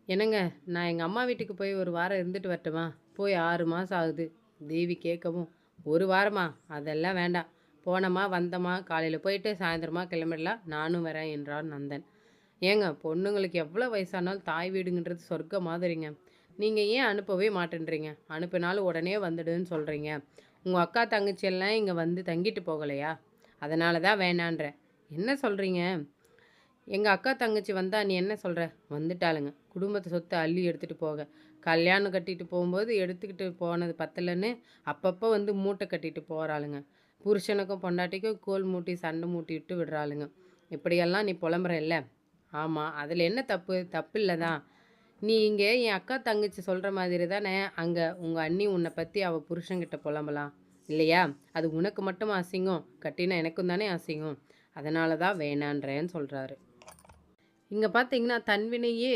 என்னங்க, நான் எங்க அம்மா வீட்டுக்கு போய் 1 வாரம் இருந்துட்டு வரட்டுமா? போய் 6 மாசம் ஆகுது. தேவி கேட்கவும், 1 வாரமா? அதெல்லாம் வேண்டாம். போனோமா, வந்தோமா, காலையில போயிட்டு சாயந்தரமா கிளம்பிடலாம். நானும் வரேன் என்றான் நந்தன். ஏங்க, பொண்ணுங்களுக்கு எவ்வளோ வயசானாலும் தாய் வீடுங்கன்றது சொர்க்கம் மாதிரிங்க. நீங்க ஏன் அனுப்பவே மாட்டேன்றீங்க? அனுப்பினாலும் உடனே வந்துடுன்னு சொல்றீங்க. உங்க அக்கா, தங்கச்சி எல்லாம் இங்க வந்து தங்கிட்டு போகலையா? அதனால தான் வேணான்றேன். என்ன சொல்றீங்க? எங்க அக்கா, தங்கச்சி வந்தா நீ என்ன சொல்ற? வந்துட்டாளுங்க. குடும்பத்து சொத்த அள்ளி எடுத்துட்டு போக. கல்யாணம் கட்டிட்டு போம்போது எடுத்துக்கிட்டு போனது பத்தலன்னு, அப்பப்போ வந்து மூட்டை கட்டிட்டு போறாளுங்க. புருஷனுக்கும் பொண்டாட்டிக்கும் கோல் மூட்டி, சண்டை மூட்டி விட்டு விடுறாளுங்க. இப்படியெல்லாம் நீ புலம்புறல்ல? ஆமா. அதில என்ன தப்பு? தப்பில்ல தான். நீ இங்க என் அக்கா, தங்கச்சி சொல்ற மாதிரி தானே அங்க உங்க அண்ணி உன்ன பத்தி அவ புருஷன்கிட்ட புலம்பலாம். இல்லையா? அது உனக்கு மட்டுமா அசிங்கம்? கட்டினா எனக்கும் தானே அசிங்கம். அதனால தான் வேணான்றேன்னு சொல்றாரு. இங்க பார்த்தீங்கன்னா, தன்வினையே